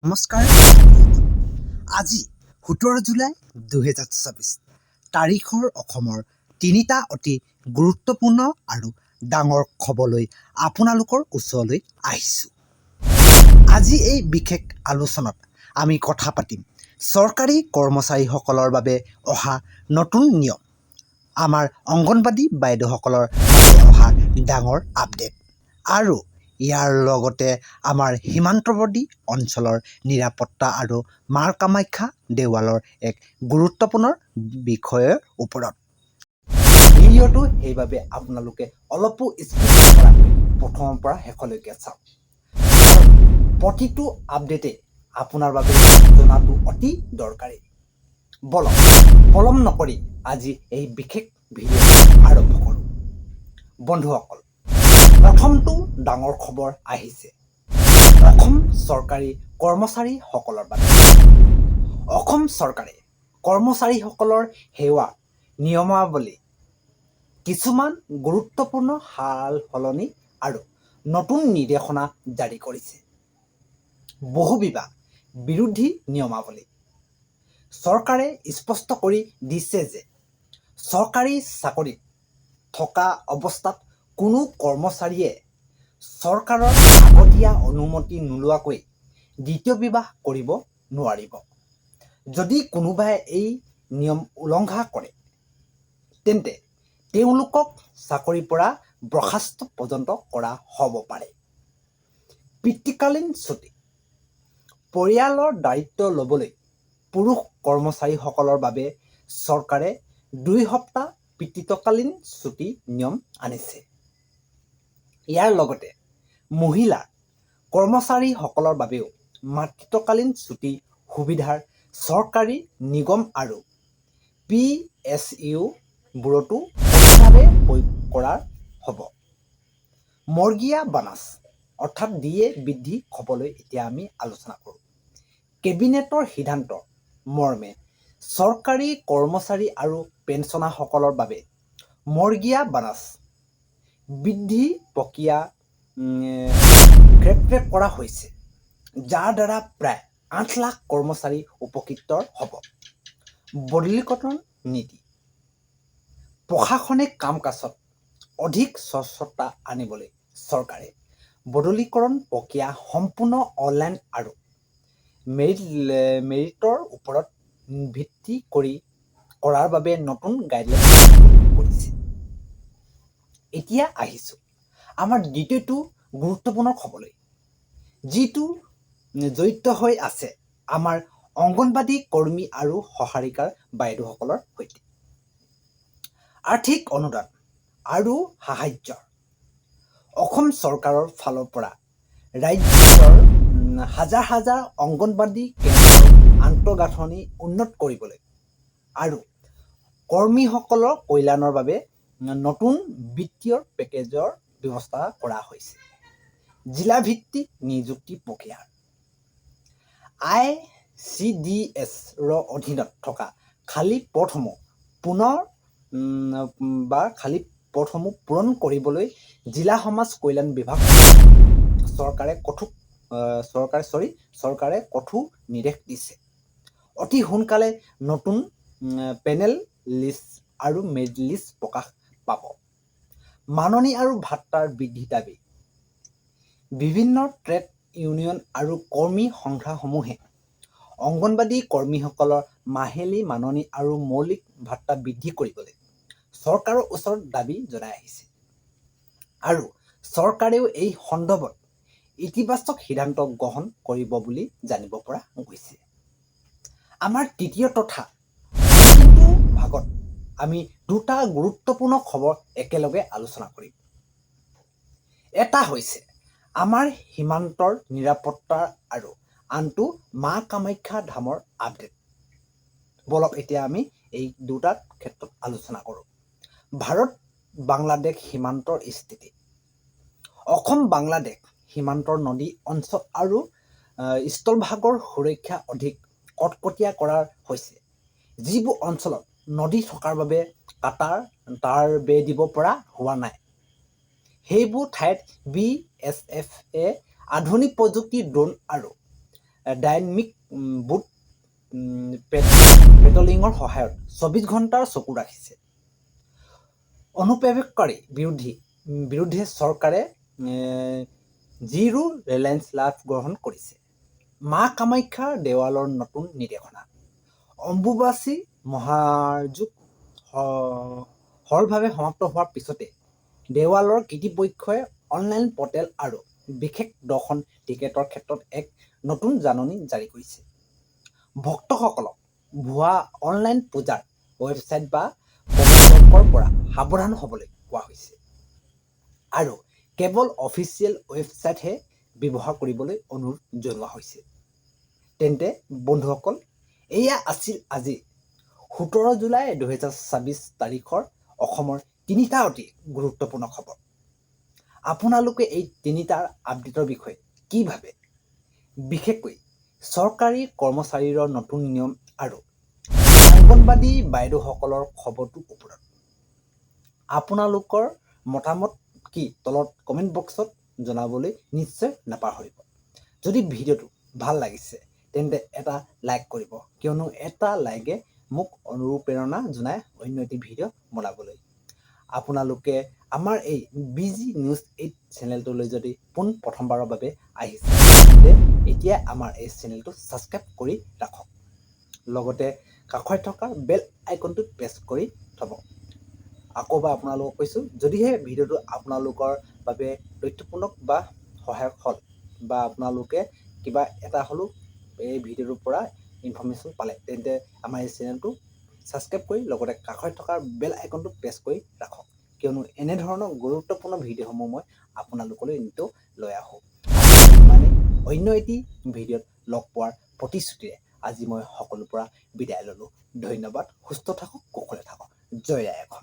নমস্কাৰ। আজি 17 জুলাই 2024 তাৰিখৰ অসমৰ তিনিটা অতি গুৰুত্বপূৰ্ণ আৰু ডাঙৰ খবৰলৈ আপোনালোকৰ ওচৰলৈ আহিছোঁ। আজি এই বিশেষ আলোচনাত আমি কথা পাতিম চৰকাৰী কৰ্মচাৰীসকলৰ বাবে অহা নতুন নিয়ম, আমাৰ অংগনবাদী বাইদেউসকলৰ বাবে অহা ডাঙৰ আপডেট আৰু ইয়াৰ লগতে আমাৰ সীমান্তৱৰ্তী অঞ্চলৰ নিৰাপত্তা আৰু মাৰ কামাখ্যা দেৱালৰ এক গুৰুত্বপূৰ্ণ বিষয়ৰ ওপৰত। ভিডিঅ'টো সেইবাবে আপোনালোকে অলপো স্কিপ নকৰাকৈ প্ৰথমৰ পৰা শেষলৈকে চাওক। প্ৰতিটো আপডেটে আপোনাৰ বাবে জনাটো অতি দৰকাৰী। বলক পলম নকৰি আজি এই বিশেষ ভিডিঅ' আৰম্ভ কৰোঁ। বন্ধুসকল, প্ৰথমটো ডাঙৰ খবৰ আহিছে অসম চৰকাৰী কৰ্মচাৰীসকলৰ বাবে। অসম চৰকাৰে কৰ্মচাৰীসকলৰ সেৱা নিয়মাৱলী কিছুমান গুৰুত্বপূৰ্ণ সাল সলনি আৰু নতুন নিৰ্দেশনা জাৰি কৰিছে। বহুবিবাহ বিৰোধী নিয়মাৱলী। চৰকাৰে স্পষ্ট কৰি দিছে যে চৰকাৰী চাকৰিত থকা অৱস্থাত কোনো কৰ্মচাৰীয়ে চৰকাৰৰ আগতীয়া অনুমতি নোলোৱাকৈ দ্বিতীয় বিবাহ কৰিব নোৱাৰিব। যদি কোনোবাই এই নিয়ম উলংঘা কৰে তেন্তে তেওঁলোকক চাকৰিৰ পৰা বৰ্খাস্ত পৰ্যন্ত কৰা হ'ব পাৰে। পিতৃকালীন ছুটি। পৰিয়ালৰ দায়িত্ব ল'বলৈ পুৰুষ কৰ্মচাৰীসকলৰ বাবে চৰকাৰে 2 সপ্তাহ পিতৃত্বকালীন ছুটি নিয়ম আনিছে। ইয়াৰ লগতে মহিলা কৰ্মচাৰীসকলৰ বাবেও মাতৃত্বকালীন ছুটি সুবিধাৰ চৰকাৰী নিগম আৰু PSU-বোৰতো সমানভাৱে প্ৰয়োগ কৰা হ'ব। মৰ্গীয়া বানাছ অৰ্থাৎ DA বৃদ্ধি খবৰলৈ এতিয়া আমি আলোচনা কৰোঁ। কেবিনেটৰ সিদ্ধান্ত মৰ্মে চৰকাৰী কৰ্মচাৰী আৰু পেঞ্চনাৰসকলৰ বাবে মৰ্গীয়া বানাছ বৃদ্ধি প্ৰক্ৰিয়া গ্ৰেপ্টেক কৰা হৈছে, যাৰ দ্বাৰা প্ৰায় 8 লাখ কৰ্মচাৰী উপকৃত হ'ব। বদলীকৰণ নীতি। প্ৰশাসনিক কাম-কাজত অধিক স্বচ্ছতা আনিবলৈ চৰকাৰে বদলীকৰণ প্ৰক্ৰিয়া সম্পূৰ্ণ অনলাইন আৰু মেৰিটৰ ওপৰত ভিত্তি কৰি কৰাৰ বাবে নতুন গাইডলাইন কৰিছে। এতিয়া আহিছোঁ আমাৰ দ্বিতীয়টো গুৰুত্বপূৰ্ণ খবৰলৈ, যিটো জড়িত হৈ আছে আমাৰ অংগনবাদী কৰ্মী আৰু সহায়িকাৰ বাইদেউসকলৰ সৈতে। আৰ্থিক অনুদান আৰু সাহায্য। অসম চৰকাৰৰ ফালৰ পৰা ৰাজ্যৰ হাজাৰ হাজাৰ অংগনবাদী কেন্দ্ৰৰ আন্তঃগাঁথনি উন্নত কৰিবলৈ আৰু কৰ্মীসকলৰ কল্যাণৰ বাবে নতুন বিত্তীয় পেকেজৰ ব্যৱস্থা কৰা হৈছে। জিলাভিত্তিক নিযুক্তি প্ৰক্ৰিয়া। ICDS-ৰ অধীনত থকা খালী পদসমূহ পূৰণ কৰিবলৈ জিলা সমাজ কল্যাণ বিভাগ চৰকাৰে কঠোৰ নিৰ্দেশ দিছে। অতি সোনকালে নতুন পেনেল লিষ্ট আৰু মেৰিট লিষ্ট প্ৰকাশ পাব। মাননি আৰু ভাত্তাৰ বৃদ্ধিৰ দাবী। বিভিন্ন ট্ৰেড ইউনিয়ন আৰু কৰ্মী সংস্থাসমূহে অংগনবাদী কৰ্মীসকলৰ মাহিলী মাননি আৰু মৌলিক ভাত্তা বৃদ্ধি কৰিবলৈ চৰকাৰৰ ওচৰত দাবী জনাই আহিছে আৰু চৰকাৰেও এই সন্দৰ্ভত ইতিবাচক সিদ্ধান্ত গ্ৰহণ কৰিব বুলি জানিব পৰা গৈছে। আমাৰ তৃতীয় তথা অন্তিমটো ভাগত আমি দুটা গুৰুত্বপূৰ্ণ খবৰ একেলগে আলোচনা কৰিম। এটা হৈছে আমাৰ সীমান্তৰ নিৰাপত্তা আৰু আনটো মা কামাখ্যা ধামৰ আপডেট। বলক এতিয়া আমি এই দুটাৰ ক্ষেত্ৰত আলোচনা কৰোঁ। ভাৰত বাংলাদেশ সীমান্তৰ স্থিতি। অসম বাংলাদেশ সীমান্তৰ নদী অঞ্চল আৰু স্থলভাগৰ সুৰক্ষা অধিক কটকটীয়া কৰা হৈছে। যিবোৰ অঞ্চলত নদী থকাৰ বাবে তাৰ বেৰ দিব পৰা হোৱা নাই, সেইবোৰ ঠাইত BSF-এ আধুনিক প্ৰযুক্তিৰ ড্ৰোন আৰু ডাইনামিক বুট পেট্ৰলিঙৰ সহায়ত 24 ঘণ্টাৰ চকু ৰাখিছে। অনুপ্ৰৱেশকাৰী বিৰুদ্ধে চৰকাৰে জিৰো ৰেলেঞ্চ লাভ গ্ৰহণ কৰিছে। মা কামাখ্যাৰ দেৱালৰ নতুন নিৰ্দেশনা। অম্বুবাচী মহাযুগ সৰলভাৱে সমাপ্ত হোৱাৰ পিছতে দেৱালৰ কৰ্তৃপক্ষই অনলাইন পৰ্টেল আৰু বিশেষ দৰ্শন টিকেটৰ ক্ষেত্ৰত এক নতুন জাননী জাৰি কৰিছে। ভক্তসকলক ভুৱা অনলাইন পূজাৰ ৱেবছাইট বা প্ৰৱঞ্চকৰ পৰা সাৱধান হ'বলৈ কোৱা হৈছে আৰু কেৱল অফিচিয়েল ৱেবছাইটহে ব্যৱহাৰ কৰিবলৈ অনুৰোধ জনোৱা হৈছে। তেন্তে বন্ধুসকল, এয়া আছিল আজি 17 জুলাই 2024 তাৰিখৰ অসমৰ তিনিটা অতি গুৰুত্বপূৰ্ণ খবৰ। আপোনালোকে এই তিনিটাৰ আপডেটৰ বিষয়ে কি ভাবে? বিশেষকৈ চৰকাৰী কৰ্মচাৰীৰ নতুন নিয়ম আৰু অংগনবাদী বাইদেউসকলৰ খবৰটোৰ ওপৰত আপোনালোকৰ মতামত কি তলত কমেণ্ট বক্সত জনাবলৈ নিশ্চয় নাপাহৰিব। যদি ভিডিঅ'টো ভাল লাগিছে তেন্তে এটা লাইক কৰিব, কিয়নো এটা লাইকে মোক অনুপ্ৰেৰণা জনায় অন্য এটি ভিডিঅ' বনাবলৈ। আপোনালোকে আমাৰ এই বিজি নিউজ 8 চেনেলটোলৈ যদি প্ৰথমবাৰৰ বাবে আহিছে তেন্তে এতিয়া আমাৰ এই চেনেলটো ছাবস্ক্ৰাইব কৰি ৰাখক, লগতে কাষত থকা বেল আইকনটো প্ৰেছ কৰি থ'ব। আকৌবাৰ আপোনালোকক কৈছোঁ, যদিহে ভিডিঅ'টো আপোনালোকৰ বাবে তথ্যপূৰ্ণ বা সহায়ক হ'ল বা আপোনালোকে কিবা এটা হ'লেও এই ভিডিঅ'টোৰ পৰা ইনফৰ্মেশ্যন পালে তেন্তে আমাৰ এই চেনেলটো ছাবস্ক্ৰাইব কৰি লগতে কাষত থকা বেল আইকনটো প্ৰেছ কৰি ৰাখক, কিয়নো এনেধৰণৰ গুৰুত্বপূৰ্ণ ভিডিঅ'সমূহ মই আপোনালোকলৈ নিতৌ লৈ আহোঁ। মানে অন্য এটি ভিডিঅ'ত লগ পোৱাৰ প্ৰতিশ্ৰুতিৰে আজি মই সকলোৰ পৰা বিদায় ল'লোঁ। ধন্যবাদ। সুস্থ থাকক, কুশলে থাকক। জয় আই অসম।